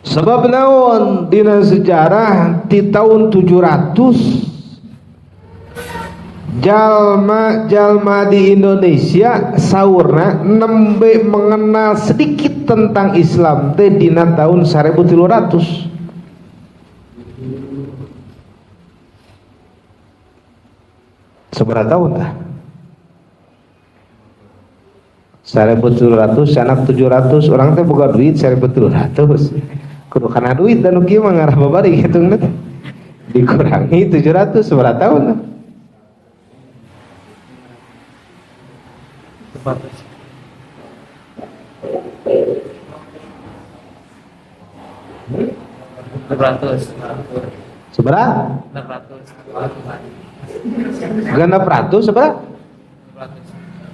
Sebab naon dina sejarah di tahun 700 jalma di Indonesia saurna nembe mengenal sedikit tentang Islam teh dina tahun 1300. Seberapa tahun dah? 1300 anak 700 orang teh boga duit 1300. Kudu kana duit dan kieu mah ngarah babari hitungna teh. Dikurangi 700 seberapa tahun dah? Seberapa? 600 seberapa?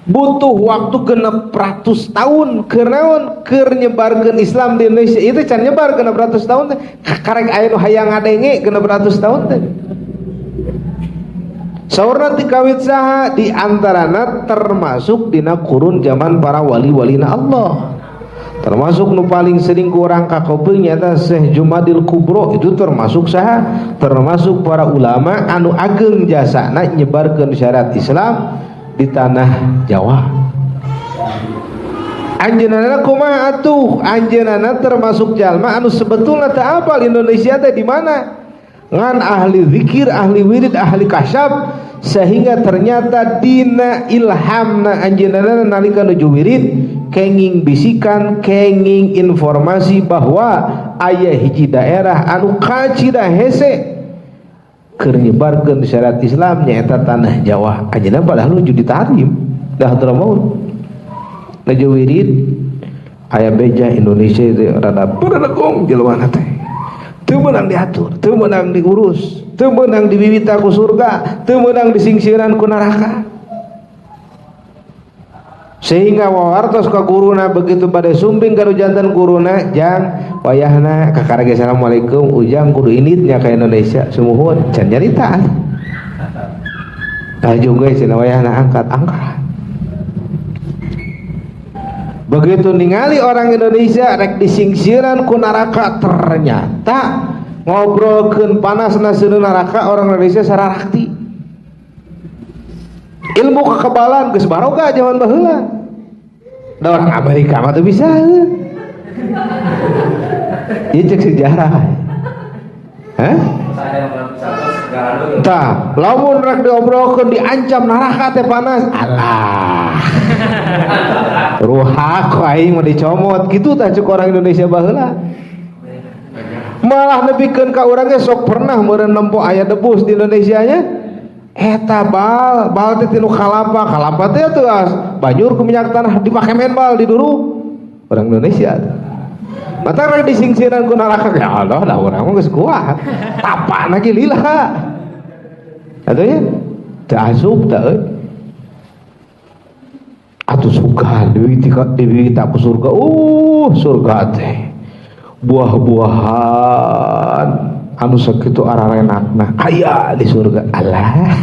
Butuh waktu 600 tahun kenaon keur nyebarkeun Islam di Indonesia. Itu can nyebar 600 tahun teh. Karek aya nu hayang ngadenge 600 tahun teh. Saurna ti kawit saha di antarana termasuk dina kurun zaman para wali-walina Allah. Termasuk nu paling sering kurang kakobeung nyata Syekh Jumadil Kubro, itu termasuk saha? Termasuk para ulama anu ageng jasana nyebarkeun syariat Islam di tanah Jawa. Anjeunana kumaha atuh? Anjeunana termasuk jalma anu sebetulna teu apal Indonesia teh di mana? Ngan ahli zikir, ahli wirid, ahli kasyaf, sehingga ternyata dina ilhamna anjeunana nalika nuju wirid kenging bisikan, kenging informasi bahwa aya hiji daerah anu kacida hese keur nyebarkeun syariat Islam nyaeta tanah Jawa. Anjeunna padahal nuju ditarim dah maut nuju wirid aya beja Indonesia teh rada berenegong jelema teh teu meunang diatur, teu meunang diurus, teu meunang diwiwita ku surga, teu meunang disingsiran ku neraka. Sehingga wawartos ka guruna begitu pada sumbing karo jantan guruna, jang wayahna kakarage assalamualaikum, ujang kudu initnya ka Indonesia sumuhun can nyarita. Tah juga cenah wayahna angkat. Begitu ningali orang Indonesia rek disingsiran ku neraka, ternyata ngobrolkeun panasna seueun neraka orang Indonesia sararakti. Ilmu kekebalan geus barokah zaman baheula. Da orang Amerika mah teu bisa. Ieu cek sejarah. Hah? Tah, lamun rek diobrolkeun diancam neraka teh panas. Alah. Ruhak aing mah dicomot kitu tah cek orang Indonesia baheula. Malah nepikeun ka urang ge sok pernah meureun nempo aya debus di Indonesia nya. Eta bal teh tinu kalapa teh teu banjur ku minyak tanah dipake men bal diduru orang Indonesia. Mata rek disingsiran ku neraka ya Allah da urang mah geus kuat. Tapana ge lila. Atuh nya teu asup teh. Atuh sugan deui ku surga. Surga teh buah-buahan anu sakitu ararenakna aya di surga. Alah,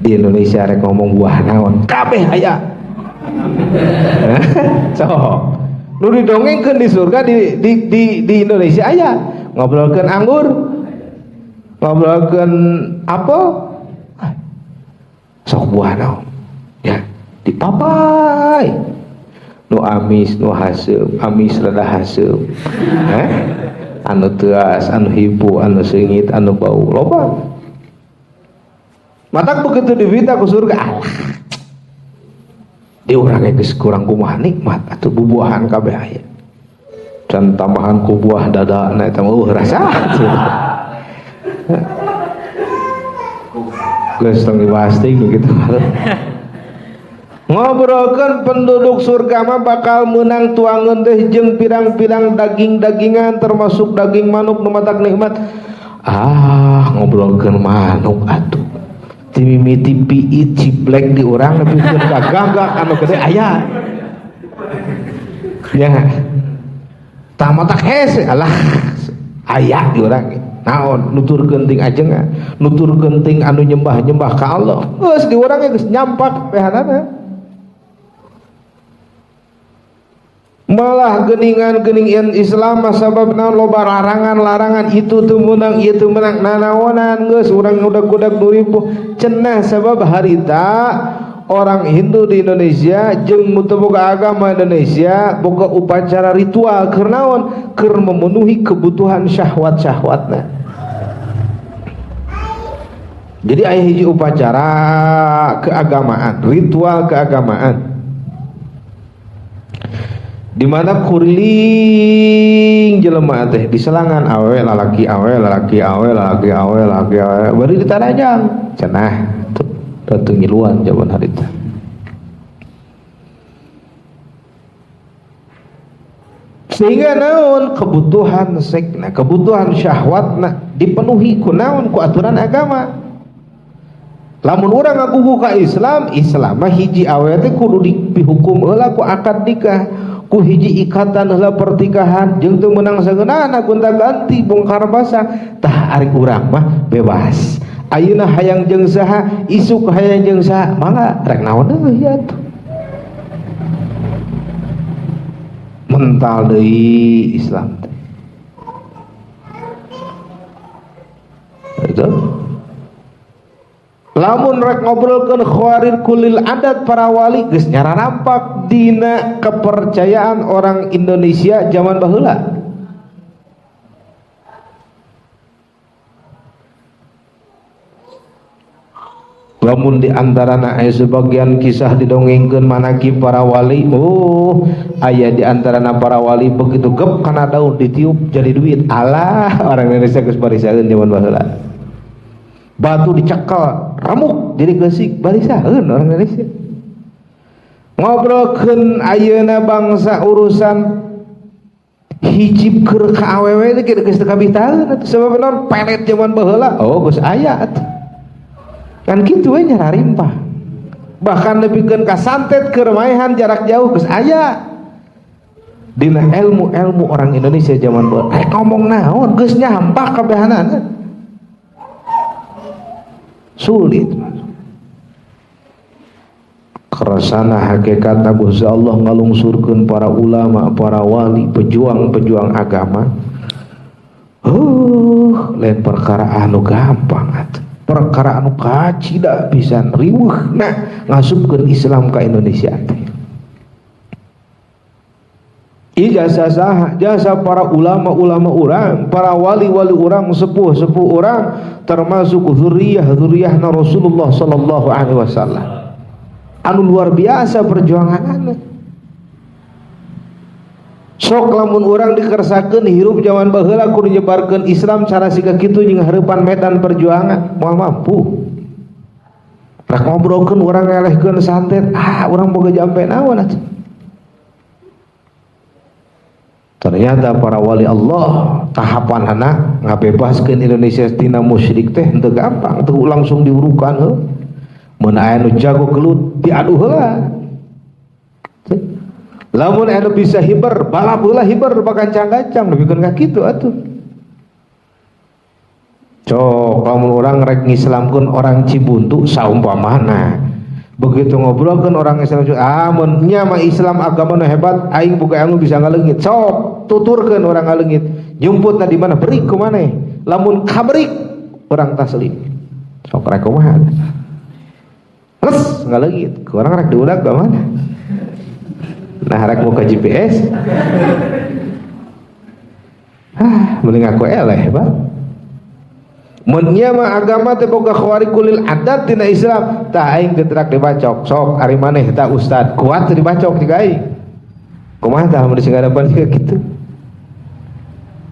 di Indonesia rek ngomong buah naon kabeh aya. So, nu didongengkeun di surga di Indonesia aya. Ngobrolkeun anggur, ngobrolkeun apel, sok buah naon ya di papai nu amis nu haseum, amis rada haseum, anu teuas, anu hibu, anu seungit, anu bau loba. Matak begitu diwita ku surga, alah di urang geus kurang kumaha nikmat atuh bubuahan kabeh aya. Can tambahan ku buah dadana eta mah rasa. Geus tong dibahas teh kitu. Ngobrolkeun penduduk surga mah bakal meunang tuangeun teh jeung pirang-pirang daging-dagingan termasuk daging manuk nu matak nikmat. Ngobrolkeun manuk atuh. Ti mimiti piit ciblek di urang nepikeun gagak anu gede aya. Ya. Tah matak hese alah aya di urang. Naon nuturkeun ting ajengan, nuturkeun ting anu nyembah-nyembah ka Allah. Geus di urang geus nyampak behanana. malah geningan-geningan Islam sababna loba larangan-larangan itu tuh menang ieu teu menang nanaonan geus urang udag-udag 2000 cenah sabab harita orang Hindu di Indonesia jeung nu teu boga agama Indonesia boga upacara ritual keur naon keur memenuhi kebutuhan syahwat-syahwatna. Jadi aya hiji upacara keagamaan, ritual keagamaan di mana kuriling jelema teh di selangan awe lalaki bari ditanajang cenah teu ngiluan jaman harita. Sehingga naon kebutuhan sekna, kebutuhan syahwatna dipenuhi ku naon ku aturan agama. Lamun urang ngagugu ka Islam, Islam mah hiji awe teh kudu dihukum heula ku akad nikah, ku hiji ikatan heula pertikahan, jeung teu meunang sageunana gonta-ganti bongkar basa. Tah ari urang mah bebas. Ayeuna hayang jeung saha, isuk hayang jeung saha, mangga rek naon deui atuh. Mental deui Islam teh. Itu lamun rek ngobrolkeun khawarir kulil adat para wali geus nyara rampak dina kepercayaan orang Indonesia zaman baheula. Lamun di antarana aya sebagian kisah didongengkeun manakib para wali, aya di antarana para wali begitu gep kana daun ditiup jadi duit. Alah, orang Indonesia geus barisaeun zaman baheula. Batu dicekel ramuk jadi geusik barisaeun orang Indonesia. Ngobrolkeun ayeuna bangsa urusan hijib keur ka awewe teh geus teu kabitaeun atuh sabab naon pelet zaman baheula. Oh geus aya atuh. Kan kitu we nyara rimpah. Bahkan nepikeun ka santet keur maehan jarak jauh geus aya. Dina ilmu-ilmu orang Indonesia zaman baheula. Ngomong naon geus nyampah kabehanana. Sulit kerasana hakikatna Gusti Allah ngalungsurkeun para ulama, para wali, pejuang-pejuang agama. Lain perkara anu gampang atuh. Perkara anu kacida pisan riweuhna ngasupkeun Islam ka Indonesia teh. Ijazah saha? Jasa para ulama-ulama urang, para wali-wali urang, sepuh-sepuh urang, termasuk zuriyah-zuriyahna Rasulullah sallallahu alaihi wasallam. Anu luar biasa perjuanganna. Sok lamun urang dikersakeun hirup zaman baheula kudu nyebarkeun Islam cara siga kitu jeung hareupan medan perjuangan moal mampu. Rek ngobrolkeun urang ngelehkeun santet, urang boga jampe naon atuh. Ternyata para wali Allah tahapan anak ngabebaskeun Indonesia tina musyrik teh henteu gampang, teu langsung diurukan heuh. Mun aya nu jago gelut diadu heula. Lamun aya nu bisa hiber, balap heula hiber bagancang-gancang nepikeun ka kitu atuh. Cok lamun urang rek ngislamkeun orang Cibuntu saumpamana begitu ngobrolkeun orang Islam mun nya mah Islam agama nu hebat aing boga ilmu bisa ngaleungit sok tuturkeun orang ngaleungit nyumputna di mana berik ku maneh lamun kabrik urang taslim sok rek kumaha les ngaleungit ku urang rek diudag ka mana nah rek muka GPS mending aku eleh Pak. Mun nya mah agama teh boga khawarikul adat tina Islam tah aing getrak dibacok sok ari maneh tah ustad kuat teh dibacok jiga aing kumaha tah mun disingarapan jiga kitu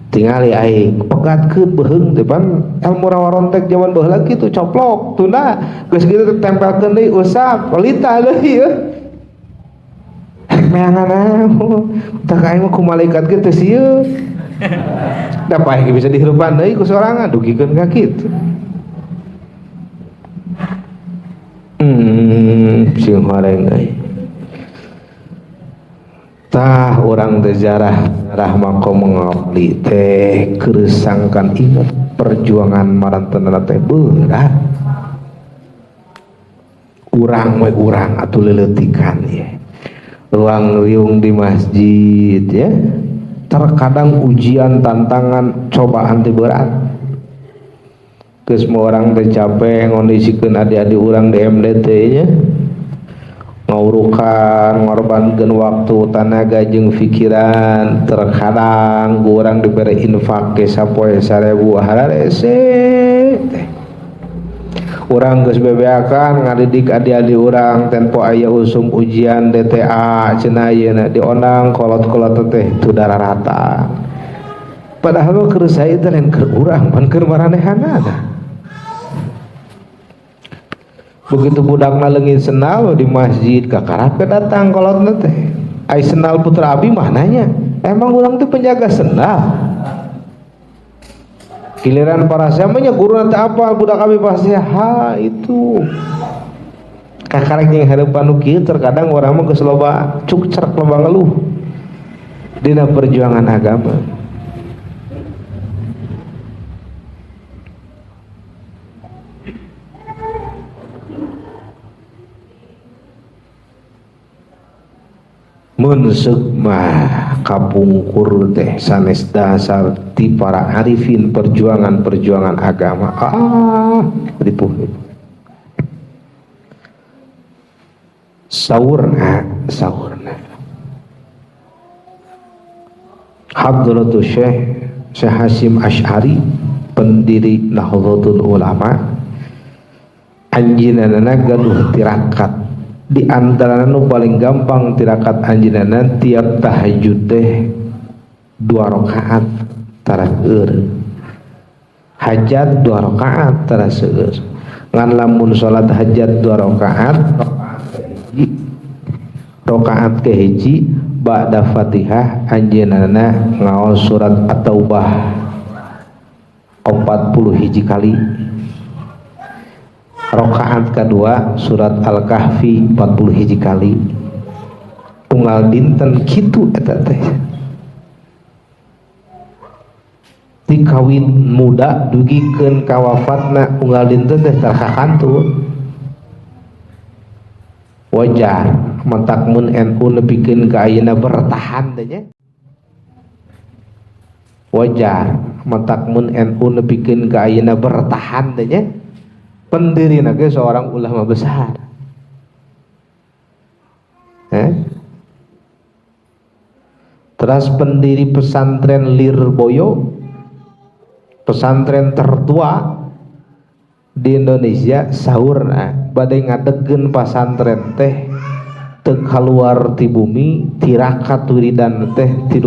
tingali aing pegatkeun beheung teh pan ilmu rawarontek zaman baheula kitu coplok tunda geus kitu tempelkeun deui usap pelita deui yeuh rek meangan tah aing mah ku malaikat ge teu sieun dapat bisa dihirupan deui ku sorangan dugikeun ka kitu. Sing horeng euy. Tah urang teh jarah maqam ngabdi teh keresangkan ingat perjuangan maranteunna teh berat. Urang we urang atuh leuleutikkan ye. ruang riung di masjid ya. Terkadang ujian, tantangan, cobaan teh berat. Geus semua orang teh capek ngondisikeun adik-adik urang di MDT nya. Ngaurukan, ngorbankeun waktu, tenaga jeung pikiran. Terkadang urang dibere infak ke sapoe 1000 hararese teh. Urang geus bebeakan ngadidik adik-adik urang tempo aya usum ujian DTA cenah ayeuna diondang kolot-kolot teh teu dararata. Padahal keur sae teh lain keur urang pan keur maranehanna tah. Begitu budakna leungit senal di masjid kakarape datang kolotna teh. Ai senal putra abi mah nanya, emang urang teh penjaga senal? Giliran para samanya guru nanti apa budak kami pasti ha itu kakarek yang harapan nuki. Terkadang orang mah geus loba cukcerk loba ngeluh dina perjuangan agama. Mun seuk mah kapungkur teh sanes dasar ti para arifin perjuangan agama ripuh saurna Hadratus Syekh Hasyim Asy'ari pendiri Nahdlatul Ulama anjeunna gaduh tirakat. Di antara nu paling gampang tirakat anjeunna tiap tahajud teh 2 rakaat tara seueur. Hajat 2 rakaat tara seueur. Ngan lamun salat hajat 2 rakaat, rakaat ke hiji ba'da Fatihah anjeunna ngaos surat At-Taubah 40 hiji kali. Rakaat kedua surat Al-Kahfi 40 hiji kali. Unggal dinten kitu eta teh. Ti kawin muda dugikeun ka wafatna unggal dinten teh terkakantun. Wajar mentak mun NU nepikeun ka ayeuna bertahan teh nya. Wajar mentak mun NU nepikeun ka ayeuna bertahan teh nya. Pendiri nage seorang ulama besar. Terus pendiri pesantren Lirboyo, pesantren tertua di Indonesia, saurna badai ngadegkeun pesantren teh teu kaluar ti bumi tirakat wiridan teh 35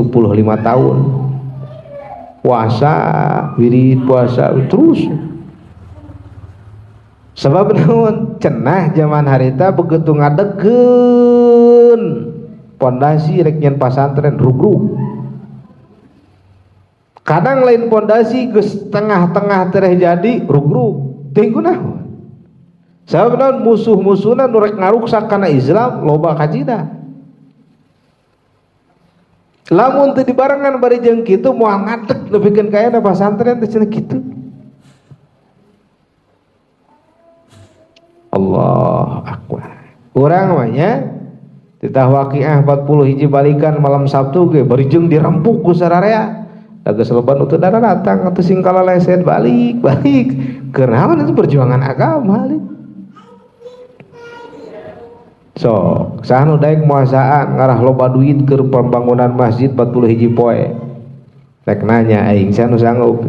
tahun. Puasa, wirid puasa terus. Sebab naon cenah zaman harita begitu ngadegkeun pondasi rek nyen pasantren rugrug. Kadang lain pondasi geus tengah-tengah tereh jadi rugrug. Teu kunaon? Sabab naon musuh-musuhna nu rek ngaruksak kana Islam loba kajida. Lamun teu dibarengan bari jeung kitu moal ngadeg nepikeun ka aya pasantren teh cenah kitu. Allah Akbar. Urang mahnya titah waqiah 40 hiji balikan malam Sabtu ge barijeng dirempuk ku sararea. Da geus loban teu datang atuh sing kalaleset balik. Keur naon itu perjuangan agama li. So, saha nu daek moasaan ngarah loba duit keur pembangunan masjid 40 hiji poe. Rek nanya aing saha nu sanggup.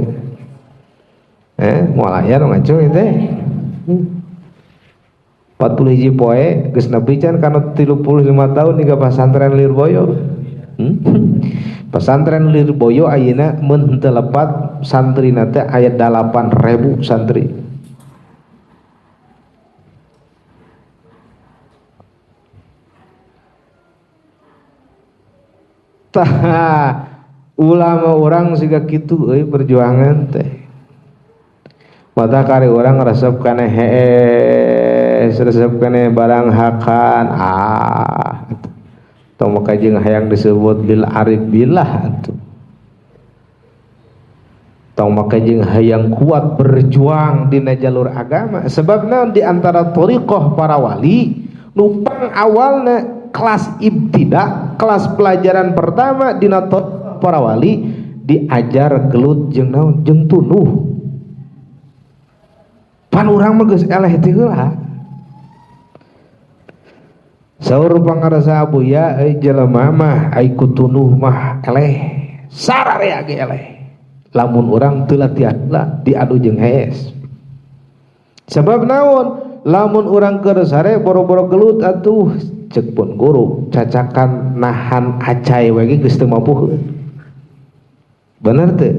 Moal aya nu ngaco teh. 40 hiji poe geus nepi can kana 35 tahun di pesantren Lirboyo. Pesantren Lirboyo ayeuna mun teu lepat santrina teh aya 8.000 santri. Tah ulama orang siga kitu euy perjuangan teh. Mata kari orang resep kana resep kana barang hakan tong maka jeung hayang disebut bil arif billah atuh. Tong maka jeung hayang kuat berjuang dina jalur agama sebab naon di antara thariqah para wali nupang awalna kelas ibtida, kelas pelajaran pertama dina para wali diajar gelut jeung naon jeung tunuh. Pan urang mah geus eleh teh heula. Saur pangarasa Abuya jelema mah ai kutunuh mah eleh, sararea ge eleh. Lamun urang teu latihan diadu jeung hees. Sebab naon? Lamun urang keur sare boro-boro gelut atuh ceuk pun guru cacakan nahan acai we ge geus teu mampuheun. Bener teu?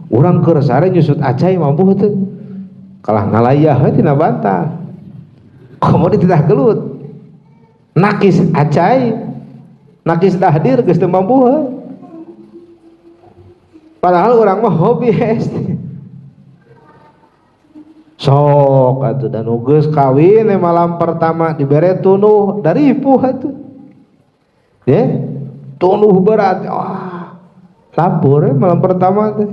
Urang keur sare nyusut acai mampu teu? Kalah ngalayah we tina bantal. Komo dititah gelut. Nakis acai, nakis dahdir geus teu mampuheun. Padahal urang mah hobi hees. Sok atuh dan geus kawin malam pertama dibere tunuh dari ipuh atuh. Tunuh berat. Lapor malam pertama teh.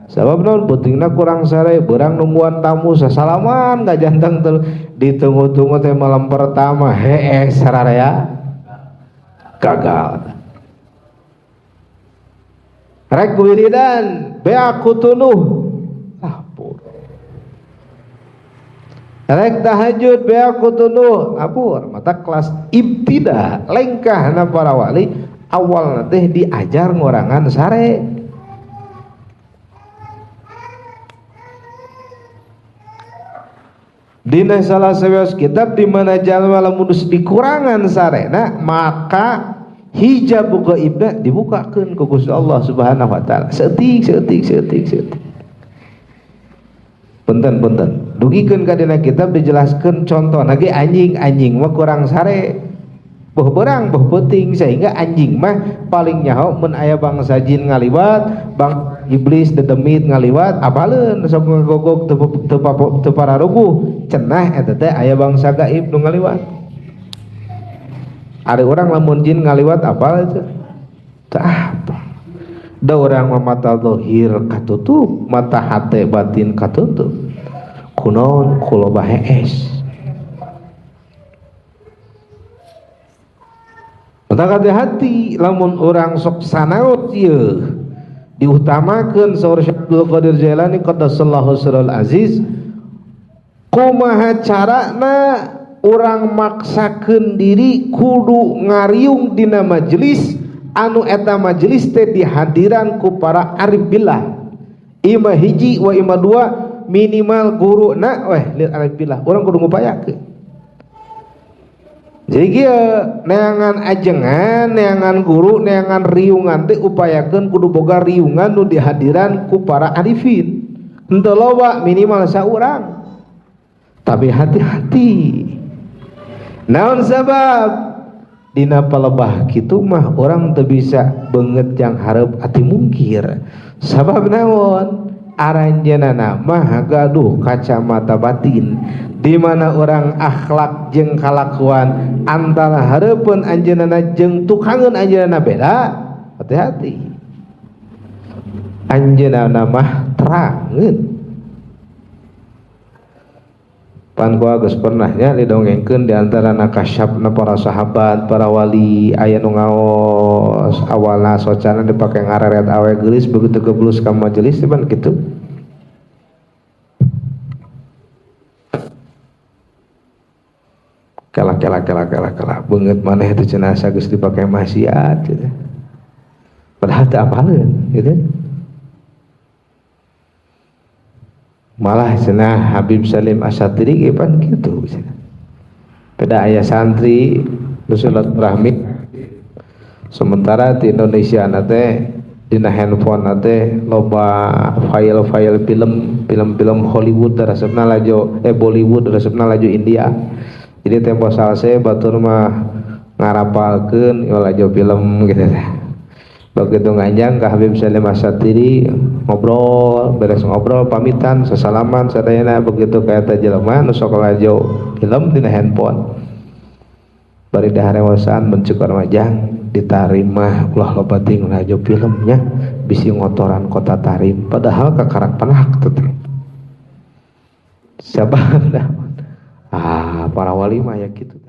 Sabab naon pentingna kurang sare beurang nungguan tamu sasalaman gajanteng teh ditunggu-tunggu teh malam pertama hees sararea gagal. Rek wiridan bea ku tunuh rek tahajud bea ku tunuh apur mata kelas ibtida lengkahna para wali awalna teh diajar ngorangan sare. Dina salah sawios kitab di mana jalma lamun dikurangan sarena maka hijab gaibna dibukakeun ku Gusti Allah Subhanahu wa taala. Seutik. Punten dugikeun ka dina kitab dijelaskeun contohna ge anjing mah kurang sare beuh beurang beuh peuting sehingga anjing mah paling nyaho mun aya bangsa jin ngaliwat bang iblis dedemit ngaliwat apaleun sok ngagogog teu pararuguh cenah eta teh aya bangsa gaib nu ngaliwat. Ada orang lamun jin ngaliwat apal itu teu apa da urang mah mata zahir katutup mata hate batin katutup kunaon kuloba hees. Mata hati lamun orang sok sanaut ieu diutamakeun saur Syekh Abdul Qadir Jailani qaddasallahu sirrul aziz kumaha carana urang maksakeun diri kudu ngariung dina majelis anu eta majelis teh dihadiran ku para arif billah ima hiji wa ima dua minimal guru na lil arif billah urang kudu ngupayakeun. Jadi kieu neangan ajengan neangan guru neangan riungan teh upayakeun kudu boga riungan nu dihadiran ku para arifin henteu loba minimal saurang. Tapi hati-hati naon sabab dina palebah kitu mah orang teu bisa beungeut jang hareup ati mungkir. Sabab naon? Aranjeunana mah gaduh kacamata batin di mana orang akhlak jeung kalakuan antara hareupeun anjeunana jeung tukangeun anjeunana beda. Hati-hati. Anjeunana mah terangeun. Pan gua geus pernah nya didongengkeun di antara nakasyapna para sahabat, para wali aya nu ngaos awalna socana dipake ngareret awe geulis begitu geblus ka majelis pan kitu. Kalah beungeut maneh teh cenah asa geus dipake maksiat gitu. Padahal teu apaleun gitu. Malah cenah Habib Salim Asyatiri ge pan kitu cenah. Pada aya santri nu silaturahmi sementara di Indonesia teh dina handphone teh loba file-file film Hollywood resepna laju Bollywood resepna laju India. Jadi tempo salse batur mah ngarapalkeun laju film gitu teh. Begitu nganjang ke Habib Salim Asyatiri ngobrol, beres ngobrol pamitan sesalaman sadayana begitu kaya teh jelema nu sok lajo film dina handphone. Bari daharewasan mencukar majang ditarimah ulah loba ting lajo filmnya bisi ngotoran kota Tarim padahal kakarak penak teh. Sabab para wali mah ya kitu.